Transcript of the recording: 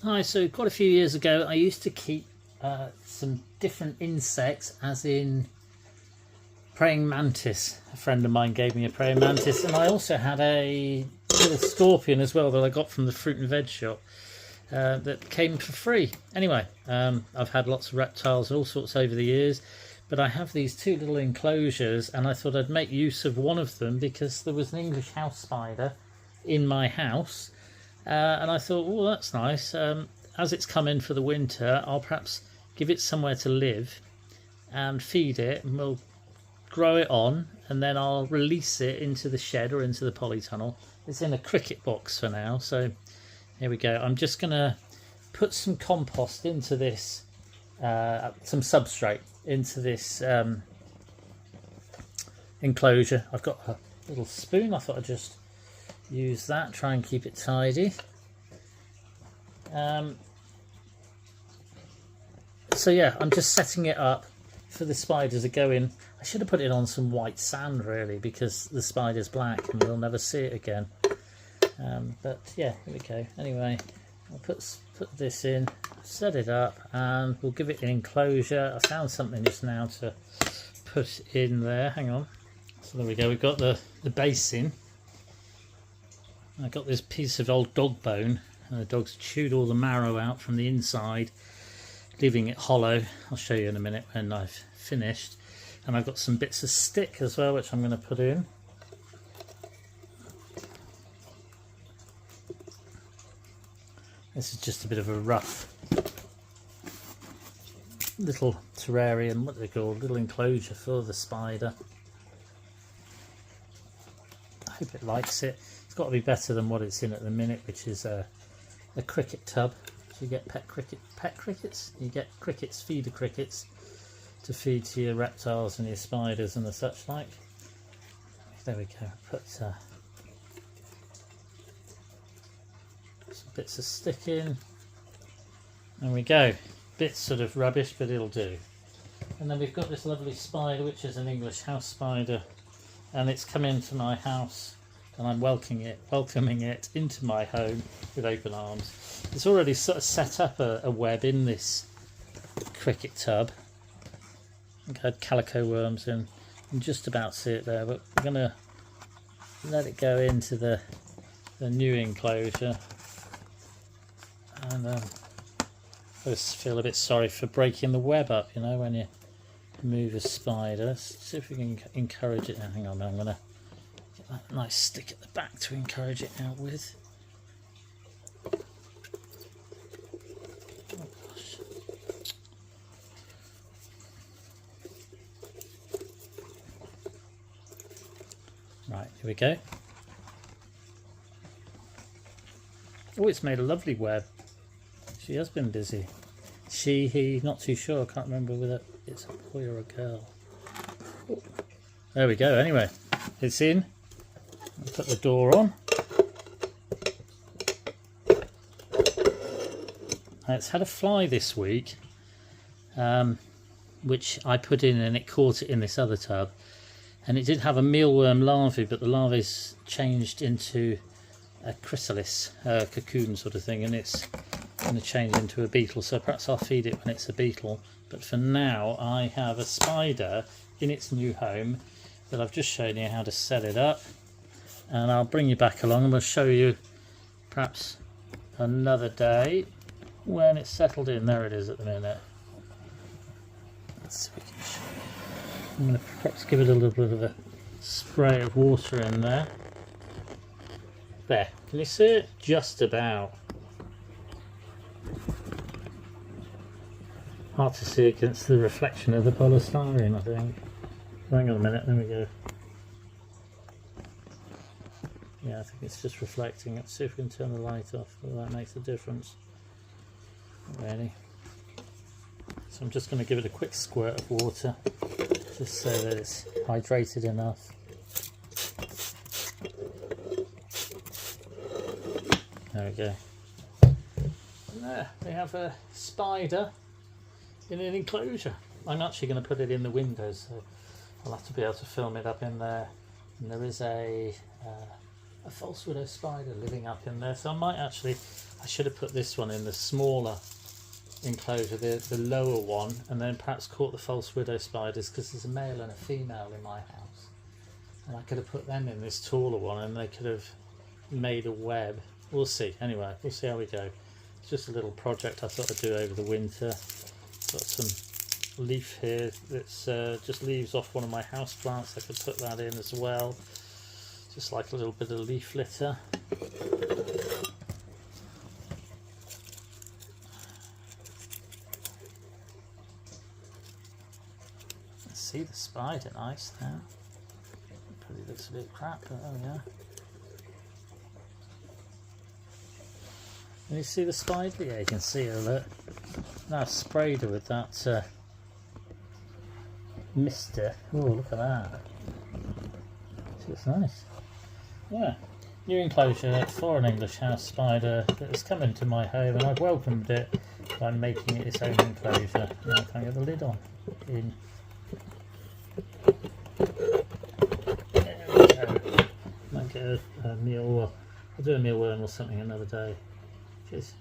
Hi, so quite a few years ago I used to keep some different insects, as in praying mantis. A friend of mine gave me a praying mantis, and I also had a little scorpion as well that I got from the fruit and veg shop that came for free. Anyway, I've had lots of reptiles and all sorts over the years, but I have these two little enclosures and I thought I'd make use of one of them because there was an English house spider in my house. And I thought, oh, that's nice. As it's come in for the winter, I'll perhaps give it somewhere to live and feed it, and we'll grow it on, and then I'll release it into the shed or into the polytunnel. It's in a cricket box for now, so here we go. I'm just going to put some compost into this, some substrate into this enclosure. I've got a little spoon. I thought I'd just use that, try and keep it tidy. So yeah, I'm just setting it up for the spider to go in. I should have put it on some white sand really, because the spider's black and we'll never see it again. But yeah, here we go. Anyway, I'll put this in, set it up, and we'll give it an enclosure. I found something just now to put in there. Hang on. So there we go. We've got the basin. I got this piece of old dog bone, and the dog's chewed all the marrow out from the inside, leaving it hollow. I'll show you in a minute when I've finished. And I've got some bits of stick as well, which I'm going to put in. This is just a bit of a rough little terrarium, what do they call, little enclosure for the spider. I hope it likes it. It's got to be better than what it's in at the minute, which is a cricket tub. So you get pet crickets. You get crickets, feeder crickets, to feed to your reptiles and your spiders and the such like. There we go. Put some bits of stick in. There we go. Bit sort of rubbish, but it'll do. And then we've got this lovely spider, which is an English house spider, and it's come into my house. And I'm welcoming it into my home with open arms. It's already sort of set up a web in this cricket tub. I think I had calico worms in. You can just about see it there, but we're going to let it go into the new enclosure. And I just feel a bit sorry for breaking the web up, you know, when you move a spider. Let's see if we can encourage it. Hang on, I'm going to that nice stick at the back to encourage it out with. Oh gosh. Right, here we go. Oh, it's made a lovely web. She has been busy. She, he, not too sure. I can't remember whether it's a boy or a girl. Oh. There we go. Anyway, it's in. I'll put the door on. It's had a fly this week, which I put in, and it caught it in this other tub. And it did have a mealworm larvae, but the larvae's changed into a chrysalis, a cocoon sort of thing, and it's going to change into a beetle. So perhaps I'll feed it when it's a beetle. But for now, I have a spider in its new home that I've just shown you how to set it up. And I'll bring you back along and we'll show you perhaps another day when it's settled in. There it is at the minute. Let's see if we can show you. I'm going to perhaps give it a little bit of a spray of water in there. There, can you see it? Just about. Hard to see against the reflection of the polystyrene, I think. Hang on a minute, there we go. Yeah, I think it's just reflecting. Let's see if we can turn the light off, whether that makes a difference. Not really. So I'm just going to give it a quick squirt of water, just so that it's hydrated enough. There we go. And there, we have a spider in an enclosure. I'm actually going to put it in the window, so I'll have to be able to film it up in there. And there is a a false widow spider living up in there. So I might actually, I should have put this one in the smaller enclosure, the lower one, and then perhaps caught the false widow spiders, because there's a male and a female in my house, and I could have put them in this taller one and they could have made a web. We'll see. Anyway, we'll see how we go. It's just a little project I thought I'd do over the winter. Got some leaf here that's just leaves off one of my house plants. I could put that in as well, just like a little bit of leaf litter. See the spider nice now. Probably looks a bit crap, but there we are. Can you see the spider? Yeah, you can see her. Look. Now I've sprayed her with that mister. Oh, look at that. She looks nice. Yeah. New enclosure for an English house spider that has come into my home, and I've welcomed it by making it its own enclosure. Now I can get the lid on. In. There we go. Might get a mealworm. I'll do a mealworm or something another day. Cheers.